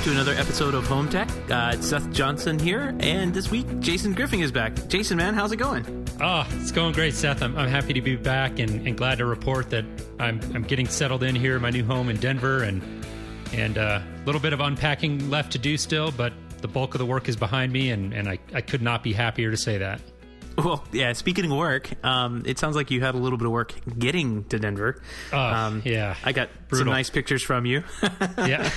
to another episode of Home Tech. It's Seth Johnson here, and this week, Jason Griffin is back. Jason, man, how's it going? Oh, it's going great, Seth. I'm happy to be back and glad to report that I'm getting settled in here in my new home in Denver, and a little bit of unpacking left to do still, but the bulk of the work is behind me, and I could not be happier to say that. Well, yeah, speaking of work, it sounds like you had a little bit of work getting to Denver. Yeah. I got Brutal. some nice pictures from you. Yeah.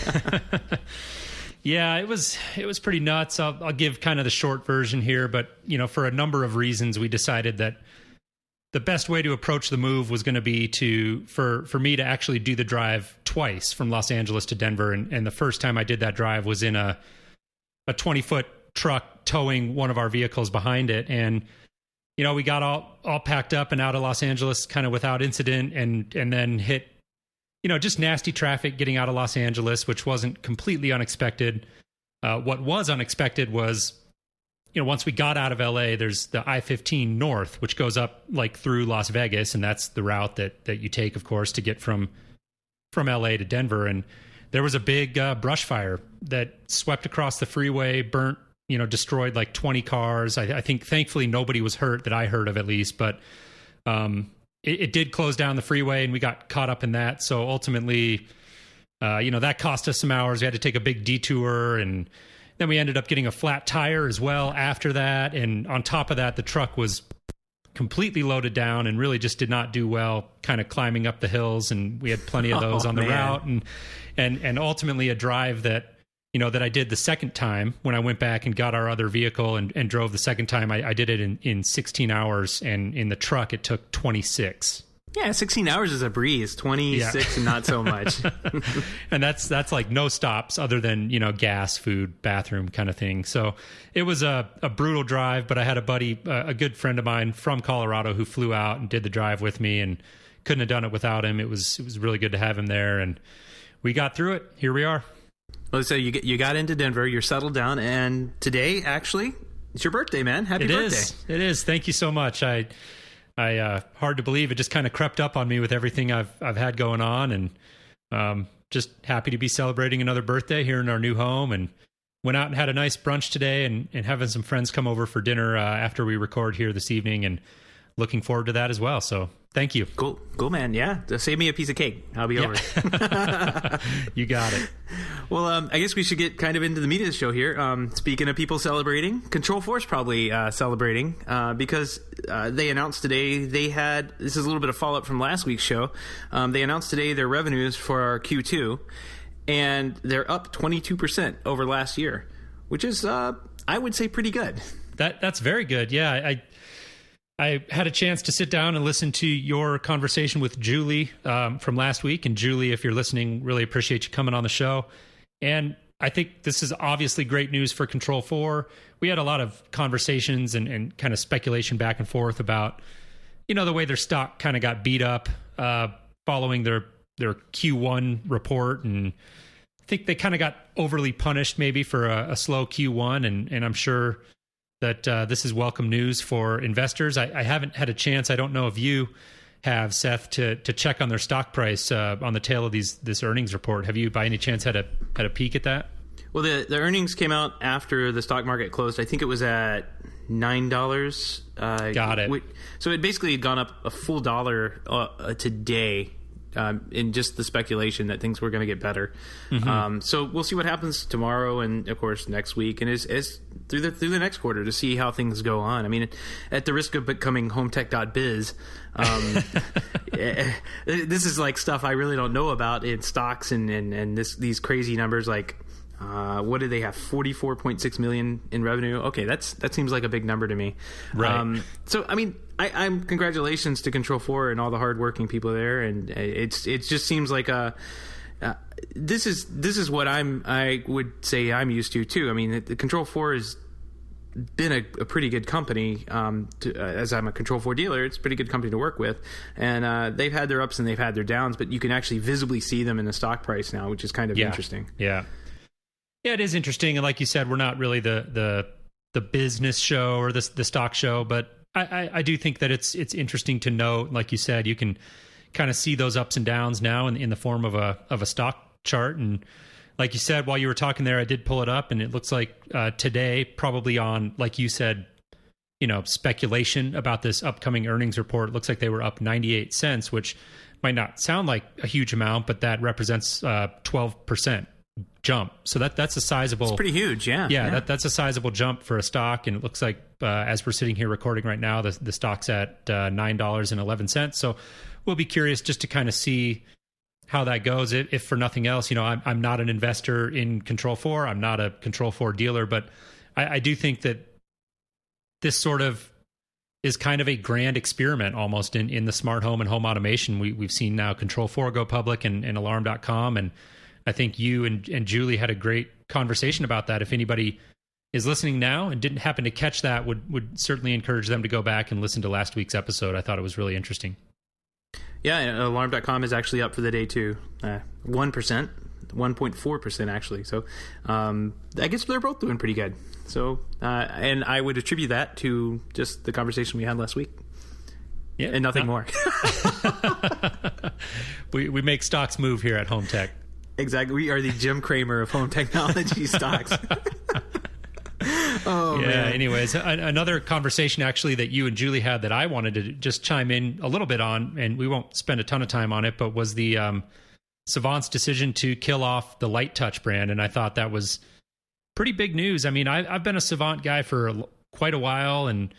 Yeah, it was pretty nuts. I'll give kind of the short version here, but for a number of reasons, we decided that the best way to approach the move was going to be for me to actually do the drive twice from Los Angeles to Denver, and the first time I did that drive was in a 20-foot truck towing one of our vehicles behind it, and we got all packed up and out of Los Angeles kind of without incident, and then hit just nasty traffic getting out of Los Angeles, which wasn't completely unexpected. What was unexpected was, once we got out of LA, there's the I-15 North, which goes up like through Las Vegas, and that's the route that you take, of course, to get from LA to Denver. And there was a big brush fire that swept across the freeway, burnt, destroyed like 20 cars. I think thankfully nobody was hurt that I heard of, at least, but it did close down the freeway, and we got caught up in that. So ultimately, that cost us some hours. We had to take a big detour, and then we ended up getting a flat tire as well after that. And on top of that, the truck was completely loaded down and really just did not do well kind of climbing up the hills. And we had plenty of those on the route, and ultimately a drive that I did the second time when I went back and got our other vehicle and drove the second time. I did it in 16 hours, and in the truck it took 26. Yeah, 16 hours is a breeze. 26 and not so much. And that's like no stops other than, gas, food, bathroom kind of thing. So it was a brutal drive, but I had a buddy, a good friend of mine from Colorado, who flew out and did the drive with me, and couldn't have done it without him. It was really good to have him there, and we got through it. Here we are. Well, so you got into Denver, you're settled down, and today, actually, it's your birthday, man. Happy birthday. It is. Thank you so much. I hard to believe it just kind of crept up on me with everything I've had going on, and just happy to be celebrating another birthday here in our new home, and went out and had a nice brunch today, and having some friends come over for dinner after we record here this evening, and looking forward to that as well. So thank you. Cool, man. Yeah, save me a piece of cake. I'll be over. You got it. Well, I guess we should get kind of into the meat of the show here. Speaking of people celebrating, Control 4's probably celebrating because they announced today this is a little bit of follow-up from last week's show. They announced today their revenues for our Q2, and they're up 22% over last year, which is, I would say, pretty good. That's very good. Yeah, I had a chance to sit down and listen to your conversation with Julie from last week. And Julie, if you're listening, really appreciate you coming on the show. And I think this is obviously great news for Control 4. We had a lot of conversations and kind of speculation back and forth about, the way their stock kind of got beat up following their Q1 report. And I think they kind of got overly punished maybe for a slow Q1. And I'm sure that this is welcome news for investors. I haven't had a chance. I don't know if you have, Seth, to check on their stock price on the tail of this earnings report. Have you, by any chance, had a peek at that? Well, the earnings came out after the stock market closed. I think it was at $9. Got it. So it basically had gone up a full $1 today. In just the speculation that things were going to get better. Mm-hmm. So we'll see what happens tomorrow and, of course, next week and is through the next quarter to see how things go on. I mean, at the risk of becoming HomeTech.biz, this is like stuff I really don't know about in stocks and these crazy numbers like what do they have? 44.6 million in revenue. Okay, that seems like a big number to me. Right. So I mean, I'm congratulations to Control 4 and all the hardworking people there, and it just seems like this is what I would say I'm used to too. I mean, the Control 4 has been a pretty good company. As I'm a Control 4 dealer, it's a pretty good company to work with, and they've had their ups and they've had their downs, but you can actually visibly see them in the stock price now, which is kind of interesting. Yeah. Yeah, it is interesting, and like you said, we're not really the business show or the stock show, but I do think that it's interesting to know, like you said, you can kind of see those ups and downs now in the form of a stock chart, and like you said, while you were talking there, I did pull it up, and it looks like today, probably on, like you said, speculation about this upcoming earnings report. It looks like they were up 98 cents, which might not sound like a huge amount, but that represents 12% jump. So that's a sizable. It's pretty huge, yeah. Yeah, that's a sizable jump for a stock, and it looks like as we're sitting here recording right now, the stock's at $9.11. So we'll be curious just to kind of see how that goes. If for nothing else, I'm not an investor in Control4. I'm not a Control4 dealer, but I do think that this sort of is kind of a grand experiment almost in the smart home and home automation. We've seen now Control4 go public and Alarm.com. And I think you and Julie had a great conversation about that. If anybody is listening now and didn't happen to catch that, would certainly encourage them to go back and listen to last week's episode. I thought it was really interesting. Yeah, and Alarm.com is actually up for the day too. 1.4% actually. So I guess they're both doing pretty good. So and I would attribute that to just the conversation we had last week. Yeah, and nothing more. We make stocks move here at HomeTech. Exactly. We are the Jim Cramer of home technology stocks. Oh, yeah. Man. Anyways, another conversation actually that you and Julie had that I wanted to just chime in a little bit on, and we won't spend a ton of time on it, but was the Savant's decision to kill off the Light Touch brand. And I thought that was pretty big news. I mean, I've been a Savant guy for quite a while, and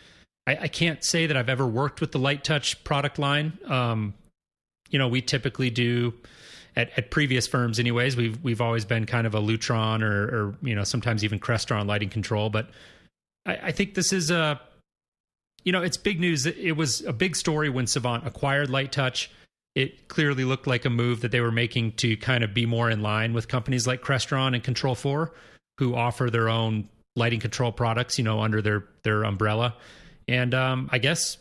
I can't say that I've ever worked with the Light Touch product line. We typically do at previous firms anyways. We've always been kind of a Lutron or sometimes even Crestron lighting control. But I think this is it's big news. It was a big story when Savant acquired Light Touch. It clearly looked like a move that they were making to kind of be more in line with companies like Crestron and Control4, who offer their own lighting control products, under their umbrella. And I guess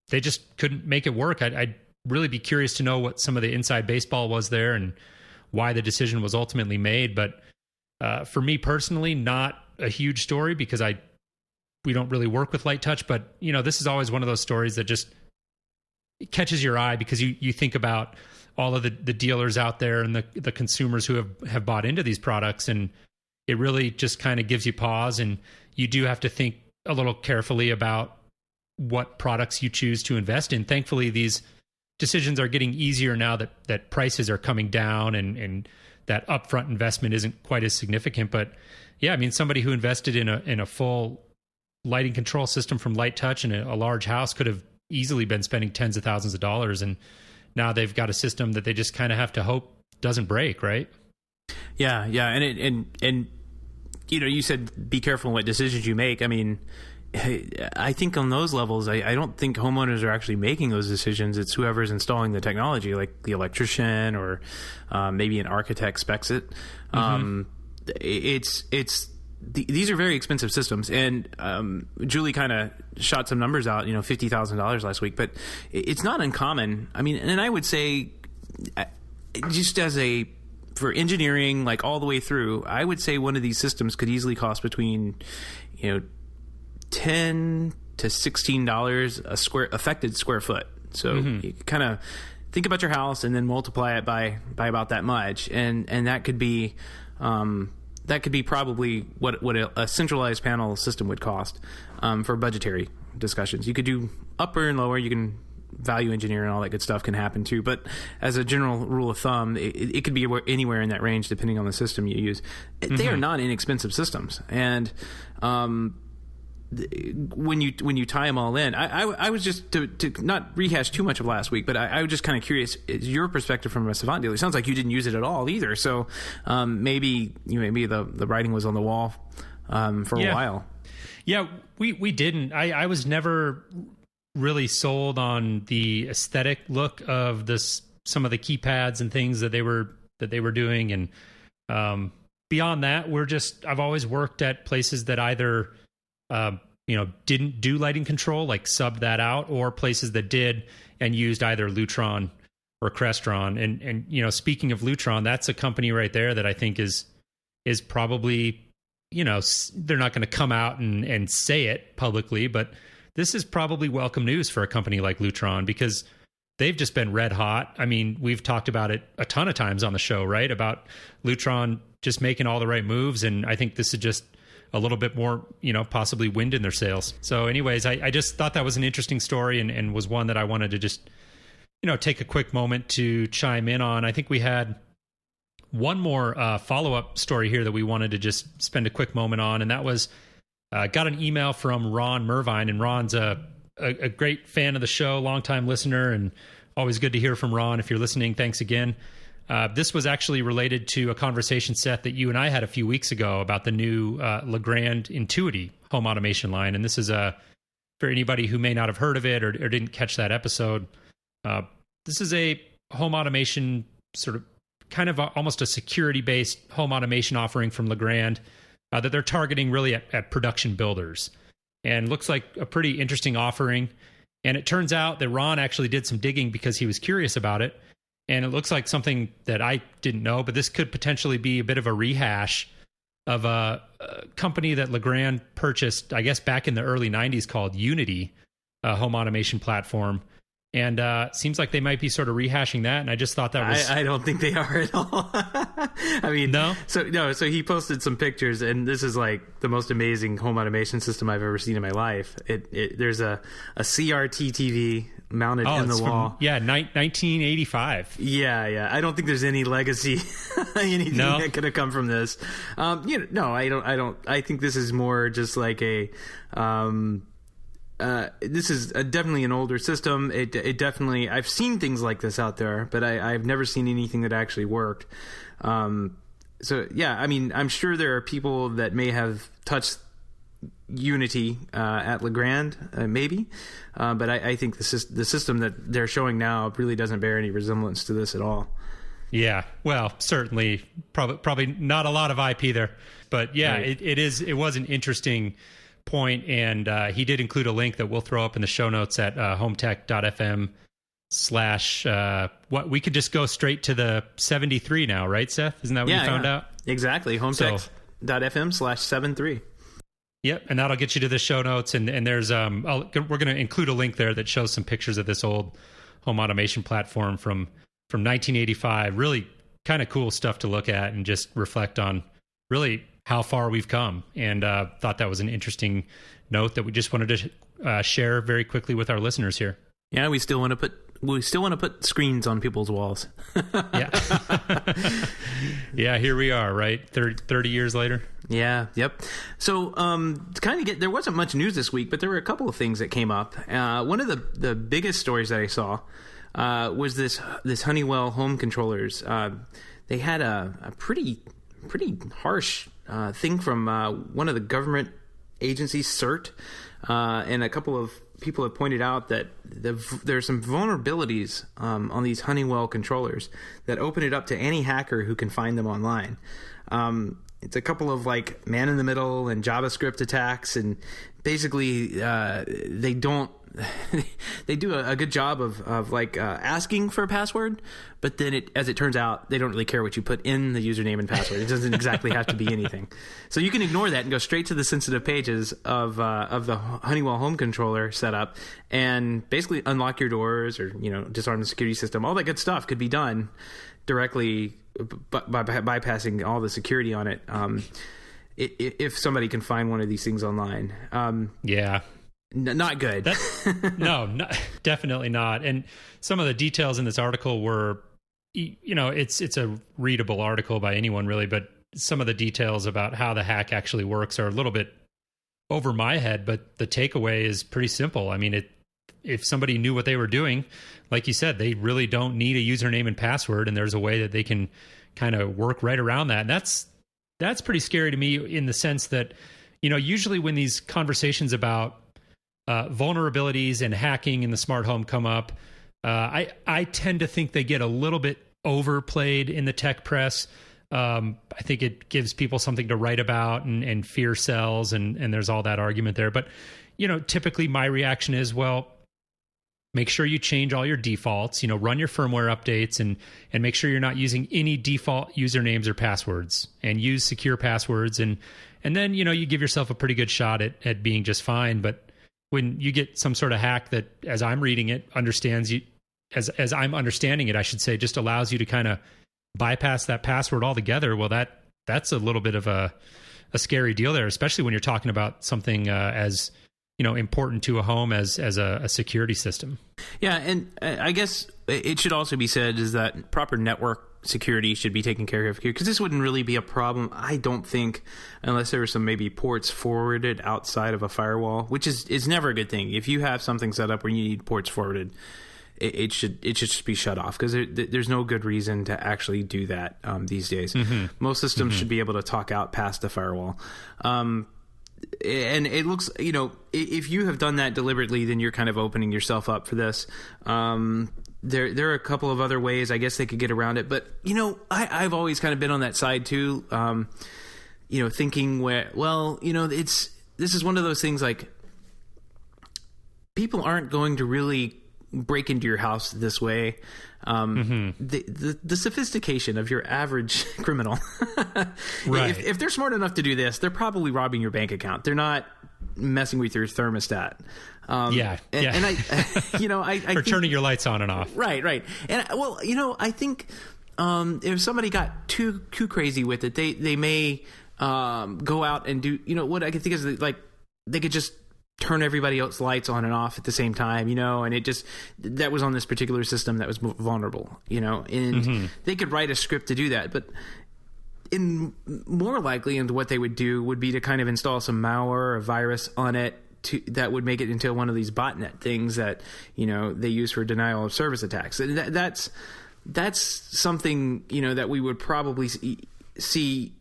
they just couldn't make it work. I'd really be curious to know what some of the inside baseball was there and why the decision was ultimately made. But for me personally, not a huge story because we don't really work with Light Touch. But, this is always one of those stories that just it catches your eye because you think about all of the dealers out there and the consumers who have bought into these products, and it really just kind of gives you pause, and you do have to think a little carefully about what products you choose to invest in. Thankfully, these decisions are getting easier now that prices are coming down and that upfront investment isn't quite as significant. But yeah, I mean, somebody who invested in a full lighting control system from Light Touch in a large house could have easily been spending tens of thousands of dollars, and now they've got a system that they just kind of have to hope doesn't break, right? Yeah, and you said be careful in what decisions you make. I mean, I think on those levels, I don't think homeowners are actually making those decisions. It's whoever's installing the technology, like the electrician or maybe an architect specs it. Mm-hmm. These are very expensive systems, and Julie kind of shot some numbers out, $50,000 last week, but it's not uncommon. I mean, and I would say just for engineering, like all the way through, I would say one of these systems could easily cost between, $10 to $16 a affected square foot. So you kind of think about your house and then multiply it by about that much, and that could be probably what a centralized panel system would cost for budgetary discussions. You could do upper and lower. You can value engineer and all that good stuff can happen too. But as a general rule of thumb, it could be anywhere in that range depending on the system you use. They are not inexpensive systems, and when you tie them all in, I was just to not rehash too much of last week, but I was just kind of curious, is your perspective from a Savant dealer? It sounds like you didn't use it at all either. So maybe the writing was on the wall for a while. Yeah, we didn't. I was never really sold on the aesthetic look of some of the keypads and things that they were doing, and beyond that, I've always worked at places that either didn't do lighting control, like subbed that out, or places that did and used either Lutron or Crestron. And speaking of Lutron, that's a company right there that I think is probably, they're not going to come out and say it publicly, but this is probably welcome news for a company like Lutron because they've just been red hot. I mean, we've talked about it a ton of times on the show, right? About Lutron just making all the right moves. And I think this is just a little bit more, possibly wind in their sails. So anyways, I just thought that was an interesting story and was one that I wanted to just, take a quick moment to chime in on. I think we had one more follow-up story here that we wanted to just spend a quick moment on, and that was got an email from Ron Mervine, and Ron's a great fan of the show, longtime listener, and always good to hear from Ron. If you're listening, thanks again. This was actually related to a conversation, Seth, that you and I had a few weeks ago about the new Legrand Intuity home automation line. And this is for anybody who may not have heard of it or didn't catch that episode. This is a home automation sort of kind of almost a security-based home automation offering from Legrand that they're targeting really at production builders. And looks like a pretty interesting offering. And it turns out that Ron actually did some digging because he was curious about it. And it looks like something that I didn't know, but this could potentially be a bit of a rehash of a company that Legrand purchased, I guess, back in the early 90s called Unity, a home automation platform. And seems like they might be sort of rehashing that. And I just thought that was... I don't think they are at all. I mean... No? So he posted some pictures, and this is like the most amazing home automation system I've ever seen in my life. There's a CRT TV mounted in the wall. 1985. Yeah. I don't think there's any legacy, anything that could have come from this. No, I don't. I think this is more just like a... this is definitely an older system. It definitely, I've seen things like this out there, but I've never seen anything that actually worked. So yeah, I mean, I'm sure there are people that may have touched Unity at Legrand, maybe, but I think the system that they're showing now really doesn't bear any resemblance to this at all. Yeah, well, certainly, probably not a lot of IP there, but yeah, right. It was an interesting point, and he did include a link that we'll throw up in the show notes at HomeTech.fm / what we could just go straight to the 73 now, right, Seth? Isn't that what you found out? Exactly. HomeTech.fm / 73. Yep, and that'll get you to the show notes, and there's we're going to include a link there that shows some pictures of this old home automation platform from 1985. Really kind of cool stuff to look at and just reflect on really how far we've come, and thought that was an interesting note that we just wanted to share very quickly with our listeners here. Yeah, we still want to put screens on people's walls. Yeah. Yeah, here we are, right? 30 years later. Yeah, yep. So, there wasn't much news this week, but there were a couple of things that came up. One of the biggest stories that I saw was this Honeywell home controllers. They had a pretty harsh thing from one of the government agencies, CERT, and a couple of people have pointed out that there's some vulnerabilities on these Honeywell controllers that open it up to any hacker who can find them online. It's a couple of like man-in-the-middle and JavaScript attacks, and basically they do a good job of asking for a password, but then as it turns out, they don't really care what you put in the username and password. It doesn't exactly have to be anything. So you can ignore that and go straight to the sensitive pages of the Honeywell home controller setup and basically unlock your doors or disarm the security system. All that good stuff could be done directly by bypassing all the security on it. If somebody can find one of these things online. Yeah. Not good. No, definitely not. And some of the details in this article were, it's a readable article by anyone really, but some of the details about how the hack actually works are a little bit over my head, but the takeaway is pretty simple. I mean, if somebody knew what they were doing, like you said, they really don't need a username and password, and there's a way that they can kind of work right around that. And that's pretty scary to me in the sense that, usually when these conversations about vulnerabilities and hacking in the smart home come up, I tend to think they get a little bit overplayed in the tech press. I think it gives people something to write about and fear sells, and there's all that argument there. But, typically my reaction is, well, make sure you change all your defaults, run your firmware updates and make sure you're not using any default usernames or passwords, and use secure passwords. And then, you give yourself a pretty good shot at being just fine. But when you get some sort of hack that, as I'm reading it, understands you, as I'm understanding it, I should say, just allows you to kind of bypass that password altogether, well, that that's a little bit of a scary deal there, especially when you're talking about something as important to a home as a security system. Yeah, and I guess it should also be said is that proper network security should be taken care of here, because this wouldn't really be a problem, I don't think, unless there were some maybe ports forwarded outside of a firewall, which is never a good thing. If you have something set up where you need ports forwarded, it should just be shut off, because there's no good reason to actually do that these days. Most systems should be able to talk out past the firewall. And it looks, if you have done that deliberately, then you're kind of opening yourself up for this. There are a couple of other ways I guess they could get around it, but I've always kind of been on that side too. Thinking this is one of those things, like, people aren't going to really break into your house this way. The sophistication of your average criminal, right? If they're smart enough to do this, they're probably robbing your bank account. They're not messing with your thermostat. And I or turning your lights on and off. Right. And I think if somebody got too crazy with it, they may go out and do what I can think is, like, they could just turn everybody else's lights on and off at the same time, and that was on this particular system that was vulnerable, and they could write a script to do that. But more likely, and what they would do would be to kind of install some malware or virus on it that would make it into one of these botnet things that, they use for denial of service attacks. And that's something, that we would probably see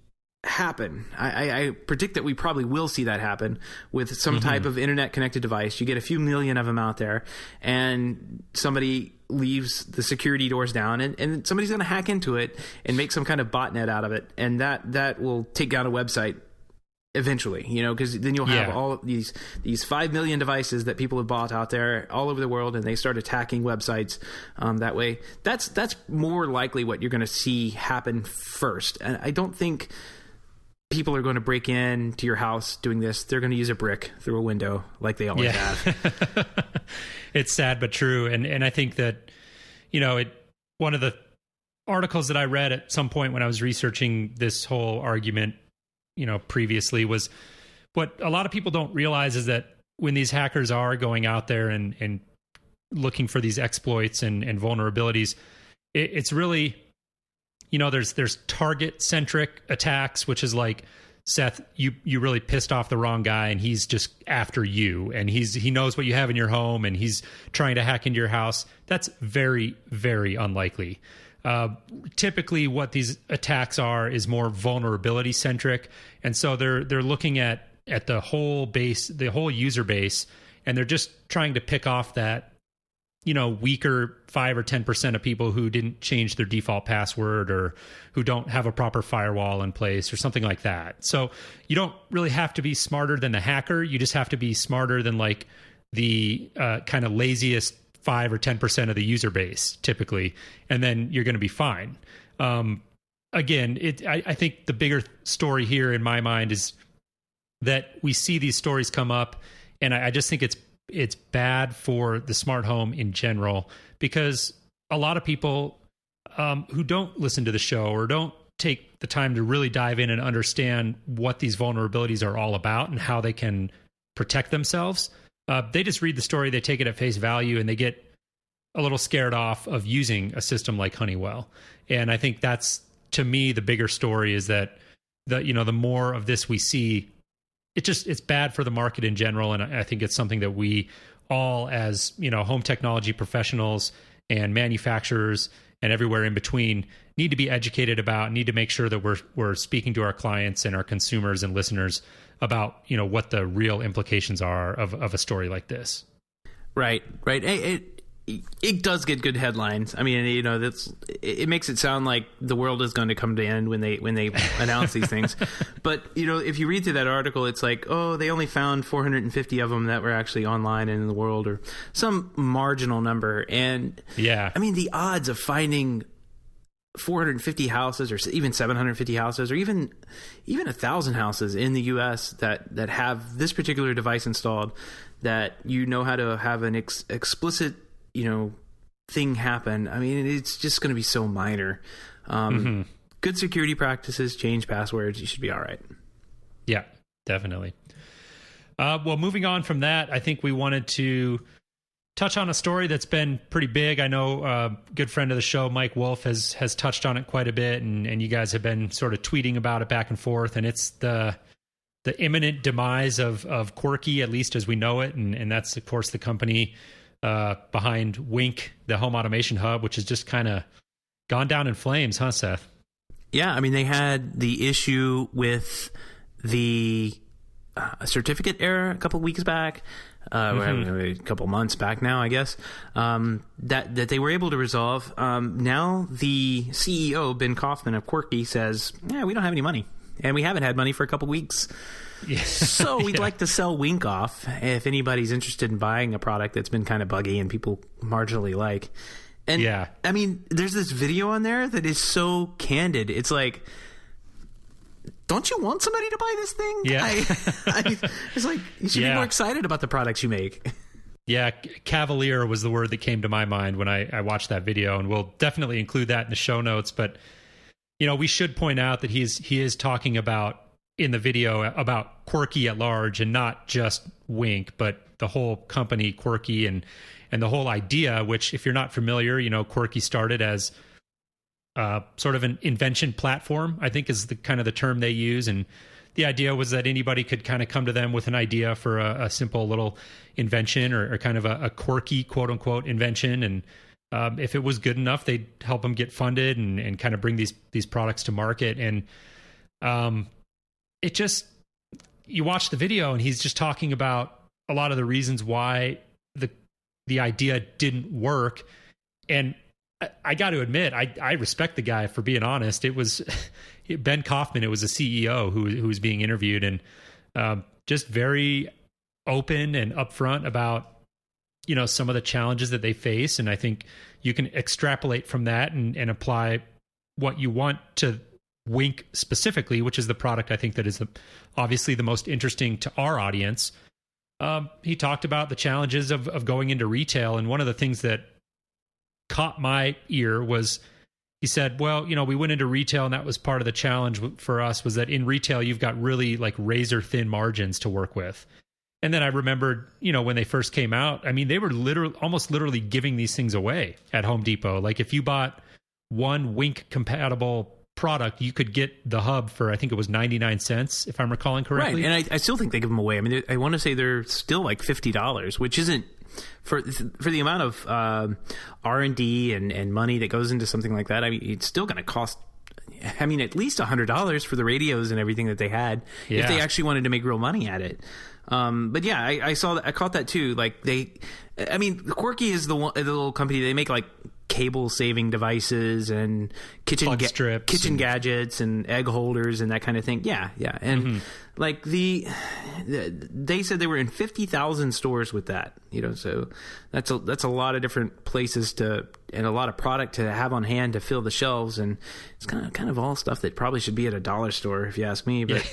happen. I predict that we probably will see that happen with some type of internet connected device. You get a few million of them out there, and somebody leaves the security doors down, and somebody's going to hack into it and make some kind of botnet out of it, and that will take down a website eventually, because then you'll have all of these 5 million devices that people have bought out there all over the world, and they start attacking websites that way. That's more likely what you're going to see happen first. And I don't think people are going to break into your house doing this. They're going to use a brick through a window like they always have. It's sad but true. And I think that, one of the articles that I read at some point when I was researching this whole argument, previously, was what a lot of people don't realize is that when these hackers are going out there and looking for these exploits and vulnerabilities, it's really, there's target centric attacks, which is like, Seth, you really pissed off the wrong guy, and he's just after you, and he knows what you have in your home, and he's trying to hack into your house. That's very, very unlikely. Typically what these attacks are is more vulnerability centric. And so they're looking at the whole base, the whole user base, and they're just trying to pick off that, weaker 5 or 10% of people who didn't change their default password, or who don't have a proper firewall in place, or something like that. So you don't really have to be smarter than the hacker. You just have to be smarter than, like, the kind of laziest 5 or 10% of the user base, typically, and then you're going to be fine. Again, I think the bigger story here in my mind is that we see these stories come up, and I just think it's bad for the smart home in general, because a lot of people who don't listen to the show or don't take the time to really dive in and understand what these vulnerabilities are all about and how they can protect themselves, they just read the story, they take it at face value, and they get a little scared off of using a system like Honeywell. And I think that's, to me, the bigger story is that the more of this we see, it's bad for the market in general. And I think it's something that we all, as home technology professionals and manufacturers and everywhere in between, need to be educated about, need to make sure that we're speaking to our clients and our consumers and listeners about, what the real implications are of a story like this. Right. It does get good headlines. I mean, it makes it sound like the world is going to come to end when they announce these things. But if you read through that article, it's like, oh, they only found 450 of them that were actually online and in the world, or some marginal number. And I mean, the odds of finding 450 houses, or even 750 houses, or even 1,000 houses in the U.S. that have this particular device installed, that how to have an explicit thing happen. I mean, it's just going to be so minor. good security practices, change passwords, you should be all right. Yeah, definitely. Well, moving on from that, I think we wanted to touch on a story that's been pretty big. I know a good friend of the show, Mike Wolf, has touched on it quite a bit, and you guys have been sort of tweeting about it back and forth, and it's the imminent demise of Quirky, at least as we know it, and that's, of course, the company behind Wink, the home automation hub, which has just kind of gone down in flames, huh, Seth? Yeah, I mean, they had the issue with the certificate error a couple weeks back, a couple months back now, I guess, that they were able to resolve. Now the CEO, Ben Kaufman of Quirky, says, we don't have any money, and we haven't had money for a couple weeks. Yeah. So we'd like to sell Wink off if anybody's interested in buying a product that's been kind of buggy and people marginally like. And yeah, I mean, there's this video on there that is so candid. It's like, don't you want somebody to buy this thing? Yeah. It's like, you should be more excited about the products you make. Yeah, cavalier was the word that came to my mind when I watched that video, and we'll definitely include that in the show notes. But, we should point out that he is talking about, in the video, about Quirky at large, and not just Wink, but the whole company Quirky and the whole idea, which, if you're not familiar, Quirky started as sort of an invention platform, I think is the kind of the term they use. And the idea was that anybody could kind of come to them with an idea for a simple little invention or kind of a quirky, quote unquote, invention. And if it was good enough, they'd help them get funded and kind of bring these products to market. And it just, you watch the video and he's just talking about a lot of the reasons why the idea didn't work. And I got to admit, I respect the guy for being honest. It was Ben Kaufman. It was a CEO who was being interviewed, and just very open and upfront about some of the challenges that they face. And I think you can extrapolate from that and apply what you want to Wink specifically, which is the product I think that is obviously the most interesting to our audience. He talked about the challenges of going into retail, and one of the things that caught my ear was he said, well, we went into retail, and that was part of the challenge for us, was that in retail you've got really like razor thin margins to work with. And then I remembered, when they first came out, I mean, they were almost literally giving these things away at Home Depot. Like if you bought one Wink compatible product, you could get the hub for, I think it was 99 cents, if I'm recalling correctly. Right, and I still think they give them away. I mean, I want to say they're still like $50, which isn't, for the amount of R&D and money that goes into something like that. I mean, it's still going to cost, at least $100 for the radios and everything that they had, if they actually wanted to make real money at it. But yeah, I saw that, I caught that too. Like Quirky is the little company, they make like cable saving devices and kitchen gadgets and egg holders and that kind of thing. Yeah. And like they said they were in 50,000 stores with that, so that's a lot of different places and a lot of product to have on hand to fill the shelves. And it's kind of all stuff that probably should be at a dollar store, if you ask me. But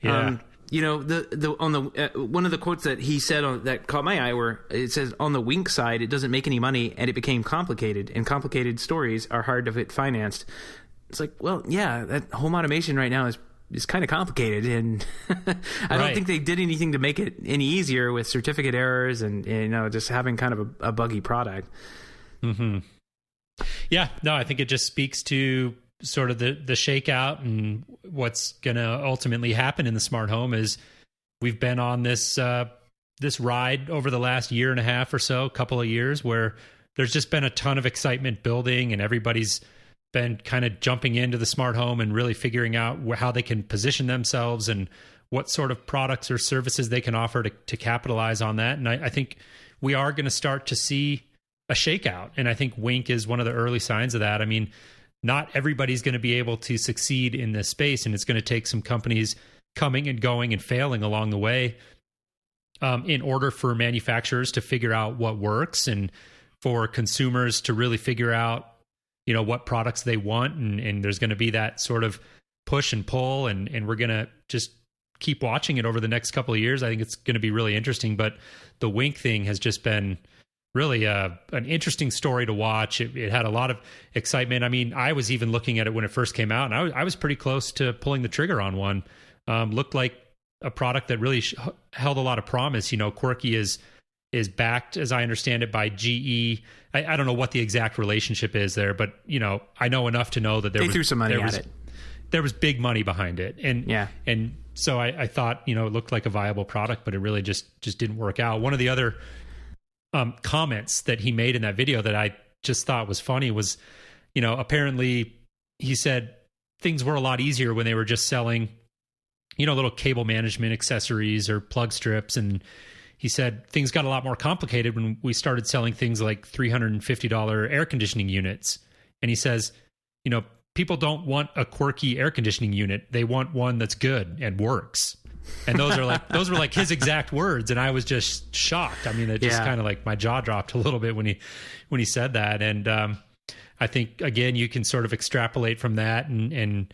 yeah. One of the quotes that he said that caught my eye were, it says, on the Wink side, it doesn't make any money and it became complicated, and complicated stories are hard to get financed. It's like, well, yeah, that home automation right now is kind of complicated, and I don't think they did anything to make it any easier with certificate errors and just having kind of a buggy product. Mm-hmm. Yeah, no, I think it just speaks to sort of the shakeout, and what's going to ultimately happen in the smart home is we've been on this ride over the last year and a half or so, couple of years, where there's just been a ton of excitement building, and everybody's been kind of jumping into the smart home and really figuring out how they can position themselves and what sort of products or services they can offer to capitalize on that. And I think we are going to start to see a shakeout, and I think Wink is one of the early signs of that. I mean, not everybody's going to be able to succeed in this space, and it's going to take some companies coming and going and failing along the way in order for manufacturers to figure out what works, and for consumers to really figure out, what products they want. And there's going to be that sort of push and pull, and we're going to just keep watching it over the next couple of years. I think it's going to be really interesting. But the Wink thing has just been really an interesting story to watch. It had a lot of excitement. I mean, I was even looking at it when it first came out, and I was pretty close to pulling the trigger on one. Looked like a product that really held a lot of promise. Quirky is backed, as I understand it, by GE. I don't know what the exact relationship is there, but I know enough to know that they threw some money at it. There was big money behind it, and so I thought it looked like a viable product, but it really just didn't work out. One of the other comments that he made in that video that I just thought was funny was, apparently he said things were a lot easier when they were just selling, little cable management accessories or plug strips. And he said things got a lot more complicated when we started selling things like $350 air conditioning units. And he says, people don't want a quirky air conditioning unit. They want one that's good and works. And those were like his exact words. And I was just shocked. I mean, it just kind of like my jaw dropped a little bit when he said that. And I think, again, you can sort of extrapolate from that and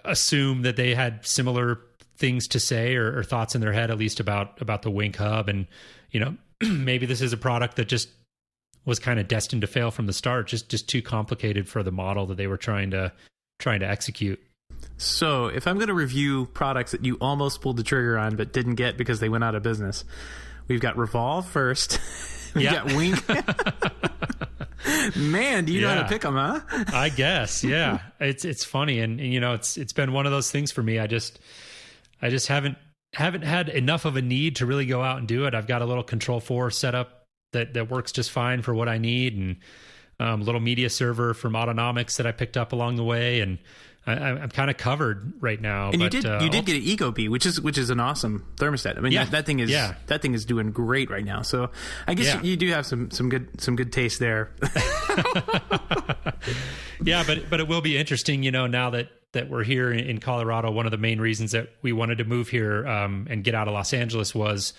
assume that they had similar things to say or thoughts in their head, at least about the Wink Hub. And, maybe this is a product that just was kind of destined to fail from the start, just too complicated for the model that they were trying to execute. So if I'm going to review products that you almost pulled the trigger on but didn't get because they went out of business, we've got Revolve first. We've got Wink. Man, do you know how to pick them, huh? I guess, yeah. It's funny, and it's been one of those things for me. I just haven't had enough of a need to really go out and do it. I've got a little Control 4 setup that works just fine for what I need, and a little media server from Autonomics that I picked up along the way, and I'm kind of covered right now. And you did get an Ecobee, which is an awesome thermostat. I mean, that thing is doing great right now. So I guess you do have some good taste there. Yeah, but it will be interesting, now that we're here in Colorado. One of the main reasons that we wanted to move here and get out of Los Angeles was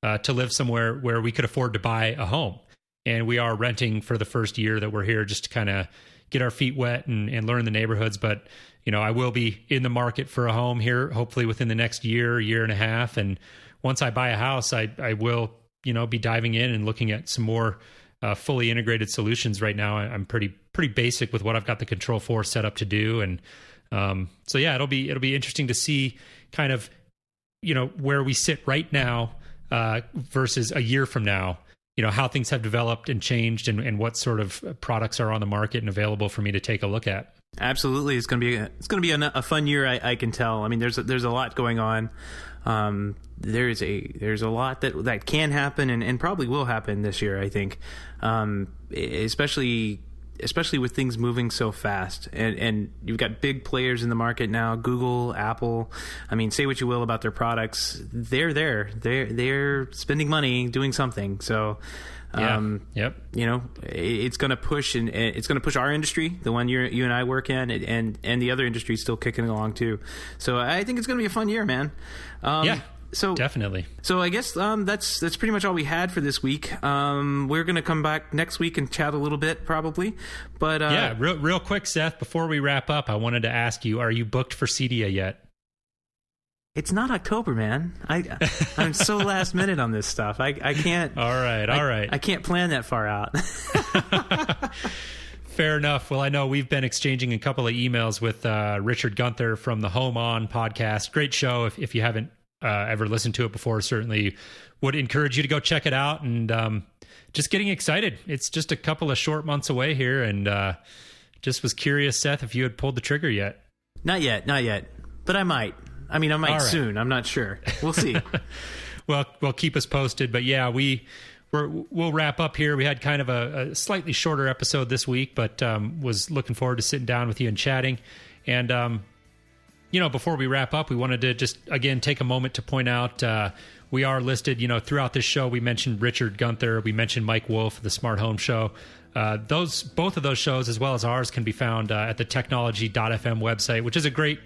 to live somewhere where we could afford to buy a home. And we are renting for the first year that we're here, just to kind of get our feet wet and learn the neighborhoods. But, I will be in the market for a home here, hopefully within the next year and a half. And once I buy a house, I will, be diving in and looking at some more fully integrated solutions. Right now, I'm pretty basic with what I've got the Control 4 set up to do. And so, yeah, it'll be interesting to see kind of, where we sit right now versus a year from now. How things have developed and changed, and what sort of products are on the market and available for me to take a look at. Absolutely, it's going to be a fun year. I can tell. I mean, there's a lot going on. There's a lot that can happen and probably will happen this year, I think, especially with things moving so fast, and you've got big players in the market now, Google, Apple. I mean, say what you will about their products, they're spending money doing something. So, it's going to push, and it's going to push our industry, the one you and I work in, and the other industry is still kicking along too. So I think it's going to be a fun year, man. So definitely. So I guess that's pretty much all we had for this week. We're going to come back next week and chat a little bit, probably. But real quick, Seth. Before we wrap up, I wanted to ask you: are you booked for CEDIA yet? It's not October, man. I'm so last minute on this stuff. I can't. All right. I can't plan that far out. Fair enough. Well, I know we've been exchanging a couple of emails with Richard Gunther from the Home On podcast. Great show. If you haven't ever listened to it before, certainly would encourage you to go check it out. And just getting excited. It's just a couple of short months away here, and just was curious, Seth, if you had pulled the trigger yet. Not yet, but I might. I mean, I might soon. I'm not sure. We'll see. Well, keep us posted. But yeah, we'll wrap up here. We had kind of a slightly shorter episode this week, but was looking forward to sitting down with you and chatting. And before we wrap up, we wanted to just, again, take a moment to point out we are listed, throughout this show. We mentioned Richard Gunther. We mentioned Mike Wolf, the Smart Home Show. Both of those shows, as well as ours, can be found at the Technology.fm website, which is a great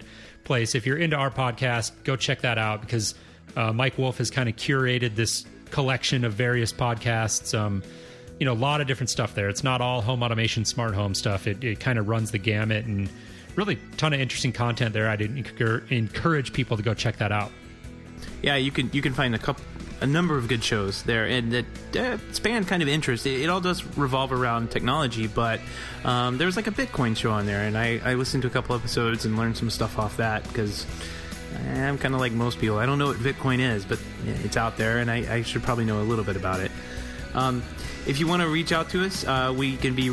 place. If you're into our podcast, go check that out, because Mike Wolf has kind of curated this collection of various podcasts. A lot of different stuff there. It's not all home automation, smart home stuff. It kind of runs the gamut, and really a ton of interesting content there. I'd encourage people to go check that out. Yeah, you can find a a number of good shows there, and that span kind of interest. It all does revolve around technology, but there was like a Bitcoin show on there, and I listened to a couple episodes and learned some stuff off that, because I'm kind of like most people. I don't know what Bitcoin is, but it's out there, and I should probably know a little bit about it. If you want to reach out to us, we can be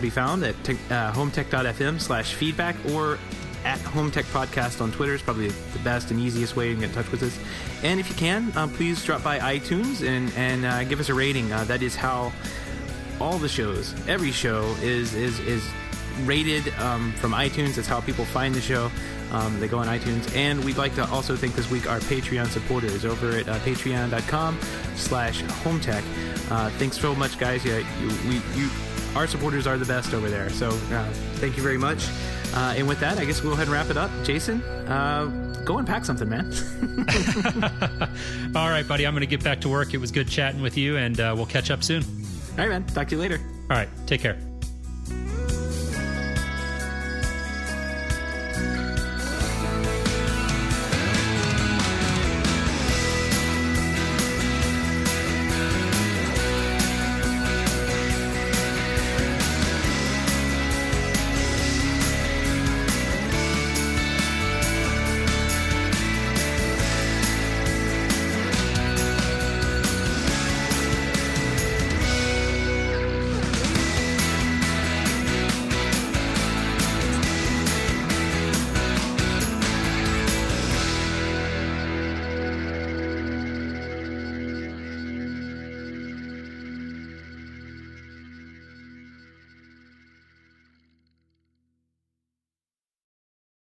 found at HomeTech.fm/feedback, or at HomeTech Podcast on Twitter is probably the best and easiest way to get in touch with us. And if you can, please drop by iTunes and give us a rating. That is how all the shows, every show is rated from iTunes. That's how people find the show. They go on iTunes. And we'd like to also thank this week our Patreon supporters over at patreon.com/HomeTech. Thanks so much, guys. Our supporters are the best over there. So thank you very much. And with that, I guess we'll go ahead and wrap it up. Jason, go and pack something, man. All right, buddy. I'm going to get back to work. It was good chatting with you, and we'll catch up soon. All right, man. Talk to you later. All right. Take care.